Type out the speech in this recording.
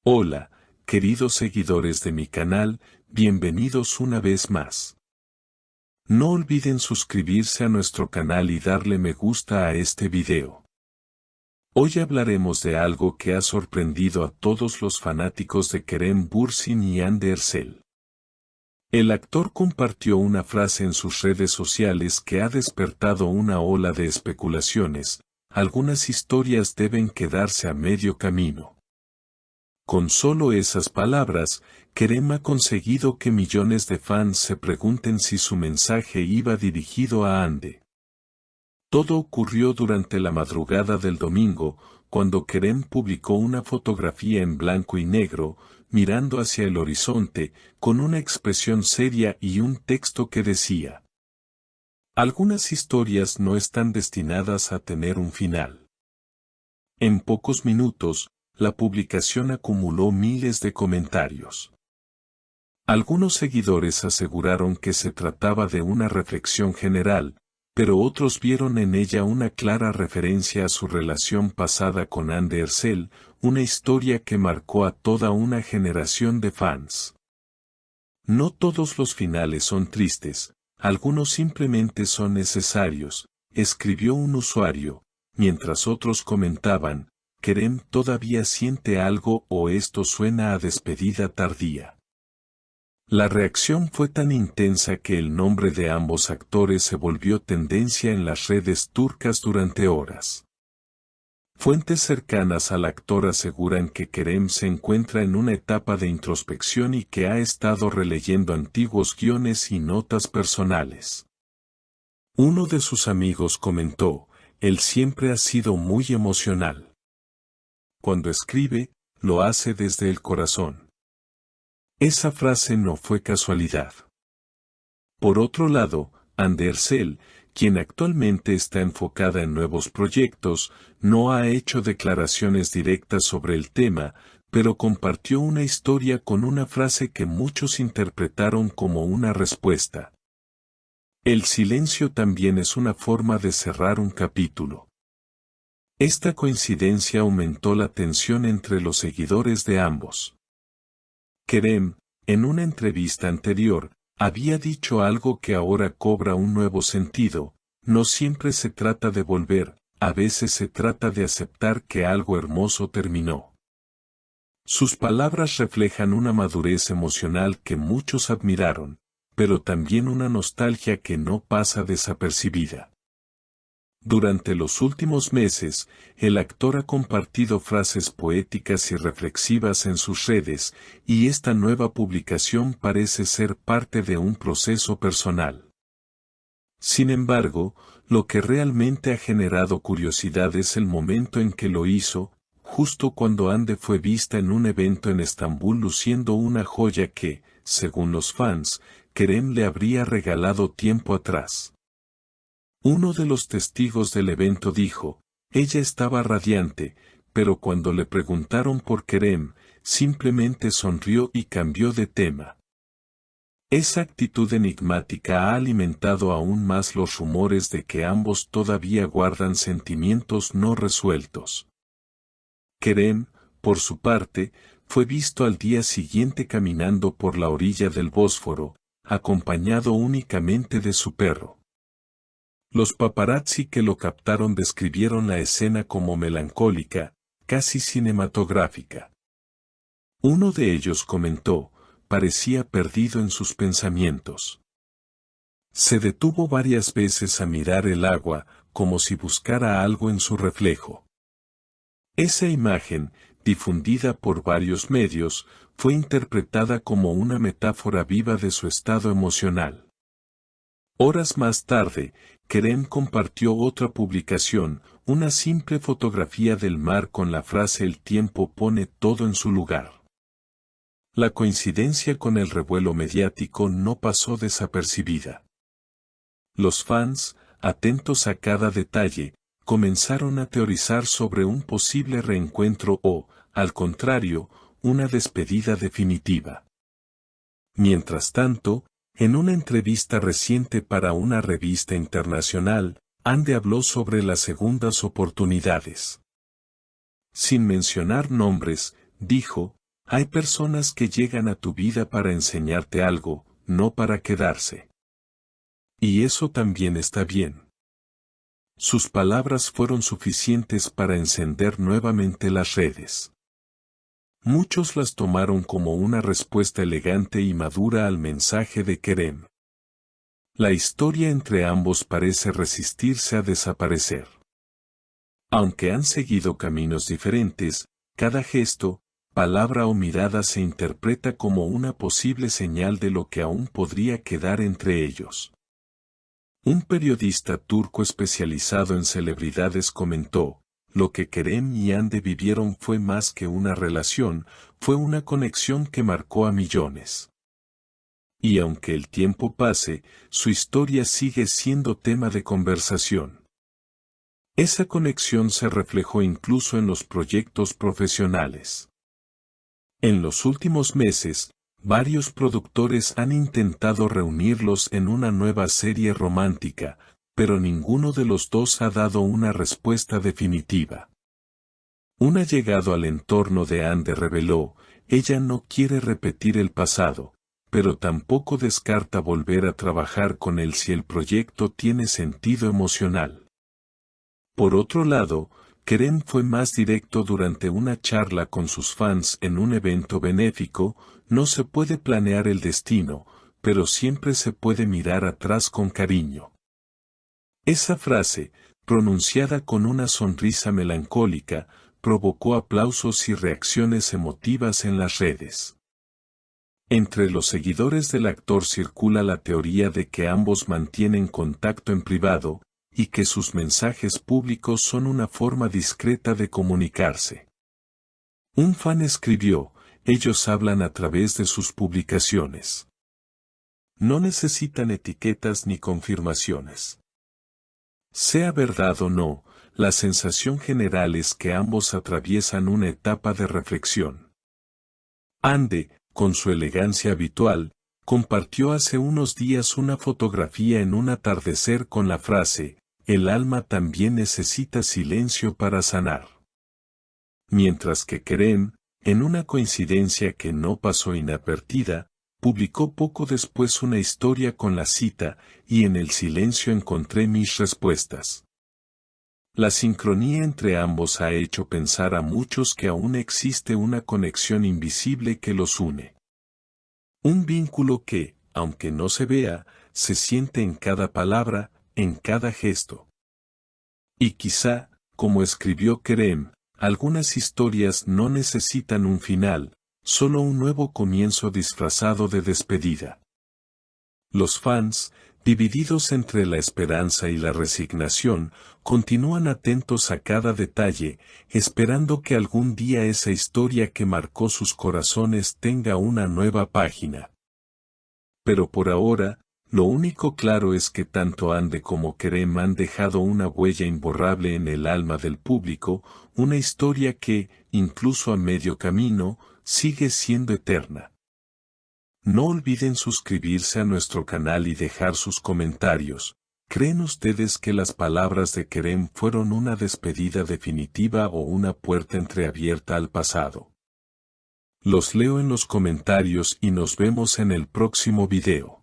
Hola, queridos seguidores de mi canal, bienvenidos una vez más. No olviden suscribirse a nuestro canal y darle me gusta a este video. Hoy hablaremos de algo que ha sorprendido a todos los fanáticos de Kerem Bürsin y Hande Erçel. El actor compartió una frase en sus redes sociales que ha despertado una ola de especulaciones. Algunas historias deben quedarse a medio camino. Con solo esas palabras, Kerem ha conseguido que millones de fans se pregunten si su mensaje iba dirigido a Hande. Todo ocurrió durante la madrugada del domingo, cuando Kerem publicó una fotografía en blanco y negro, mirando hacia el horizonte, con una expresión seria y un texto que decía: "Algunas historias no están destinadas a tener un final". En pocos minutos, la publicación acumuló miles de comentarios. Algunos seguidores aseguraron que se trataba de una reflexión general, pero otros vieron en ella una clara referencia a su relación pasada con Hande Erçel, una historia que marcó a toda una generación de fans. No todos los finales son tristes, algunos simplemente son necesarios, escribió un usuario, mientras otros comentaban: "Kerem todavía siente algo o esto suena a despedida tardía". La reacción fue tan intensa que el nombre de ambos actores se volvió tendencia en las redes turcas durante horas. Fuentes cercanas al actor aseguran que Kerem se encuentra en una etapa de introspección y que ha estado releyendo antiguos guiones y notas personales. Uno de sus amigos comentó: "Él siempre ha sido muy emocional. Cuando escribe, lo hace desde el corazón". Esa frase no fue casualidad. Por otro lado, Hande Erçel, quien actualmente está enfocada en nuevos proyectos, no ha hecho declaraciones directas sobre el tema, pero compartió una historia con una frase que muchos interpretaron como una respuesta: "El silencio también es una forma de cerrar un capítulo". Esta coincidencia aumentó la tensión entre los seguidores de ambos. Kerem, en una entrevista anterior, había dicho algo que ahora cobra un nuevo sentido: "No siempre se trata de volver, a veces se trata de aceptar que algo hermoso terminó". Sus palabras reflejan una madurez emocional que muchos admiraron, pero también una nostalgia que no pasa desapercibida. Durante los últimos meses, el actor ha compartido frases poéticas y reflexivas en sus redes, y esta nueva publicación parece ser parte de un proceso personal. Sin embargo, lo que realmente ha generado curiosidad es el momento en que lo hizo, justo cuando Hande fue vista en un evento en Estambul luciendo una joya que, según los fans, Kerem le habría regalado tiempo atrás. Uno de los testigos del evento dijo: "Ella estaba radiante, pero cuando le preguntaron por Kerem, simplemente sonrió y cambió de tema". Esa actitud enigmática ha alimentado aún más los rumores de que ambos todavía guardan sentimientos no resueltos. Kerem, por su parte, fue visto al día siguiente caminando por la orilla del Bósforo, acompañado únicamente de su perro. Los paparazzi que lo captaron describieron la escena como melancólica, casi cinematográfica. Uno de ellos comentó: "Parecía perdido en sus pensamientos. Se detuvo varias veces a mirar el agua, como si buscara algo en su reflejo". Esa imagen, difundida por varios medios, fue interpretada como una metáfora viva de su estado emocional. Horas más tarde, Kerem compartió otra publicación, una simple fotografía del mar con la frase: "El tiempo pone todo en su lugar". La coincidencia con el revuelo mediático no pasó desapercibida. Los fans, atentos a cada detalle, comenzaron a teorizar sobre un posible reencuentro o, al contrario, una despedida definitiva. Mientras tanto, en una entrevista reciente para una revista internacional, Hande habló sobre las segundas oportunidades. Sin mencionar nombres, dijo: Hay personas que llegan a tu vida para enseñarte algo, no para quedarse. Y eso también está bien. Sus palabras fueron suficientes para encender nuevamente las redes. Muchos las tomaron como una respuesta elegante y madura al mensaje de Kerem. La historia entre ambos parece resistirse a desaparecer. Aunque han seguido caminos diferentes, cada gesto, palabra o mirada se interpreta como una posible señal de lo que aún podría quedar entre ellos. Un periodista turco especializado en celebridades comentó: lo que Kerem y Hande vivieron fue más que una relación, fue una conexión que marcó a millones. Y aunque el tiempo pase, su historia sigue siendo tema de conversación. Esa conexión se reflejó incluso en los proyectos profesionales. En los últimos meses, varios productores han intentado reunirlos en una nueva serie romántica, pero ninguno de los dos ha dado una respuesta definitiva. Un allegado al entorno de Hande reveló: ella no quiere repetir el pasado, pero tampoco descarta volver a trabajar con él si el proyecto tiene sentido emocional. Por otro lado, Kerem fue más directo durante una charla con sus fans en un evento benéfico: no se puede planear el destino, pero siempre se puede mirar atrás con cariño. Esa frase, pronunciada con una sonrisa melancólica, provocó aplausos y reacciones emotivas en las redes. Entre los seguidores del actor circula la teoría de que ambos mantienen contacto en privado, y que sus mensajes públicos son una forma discreta de comunicarse. Un fan escribió: ellos hablan a través de sus publicaciones. No necesitan etiquetas ni confirmaciones. Sea verdad o no, la sensación general es que ambos atraviesan una etapa de reflexión. Hande, con su elegancia habitual, compartió hace unos días una fotografía en un atardecer con la frase: el alma también necesita silencio para sanar. Mientras que Kerem, en una coincidencia que no pasó inadvertida, publicó poco después una historia con la cita: y en el silencio encontré mis respuestas. La sincronía entre ambos ha hecho pensar a muchos que aún existe una conexión invisible que los une. Un vínculo que, aunque no se vea, se siente en cada palabra, en cada gesto. Y quizá, como escribió Kerem, algunas historias no necesitan un final, solo un nuevo comienzo disfrazado de despedida. Los fans, divididos entre la esperanza y la resignación, continúan atentos a cada detalle, esperando que algún día esa historia que marcó sus corazones tenga una nueva página. Pero por ahora, lo único claro es que tanto Hande como Kerem han dejado una huella imborrable en el alma del público, una historia que, incluso a medio camino, sigue siendo eterna. No olviden suscribirse a nuestro canal y dejar sus comentarios. ¿Creen ustedes que las palabras de Kerem fueron una despedida definitiva o una puerta entreabierta al pasado? Los leo en los comentarios y nos vemos en el próximo video.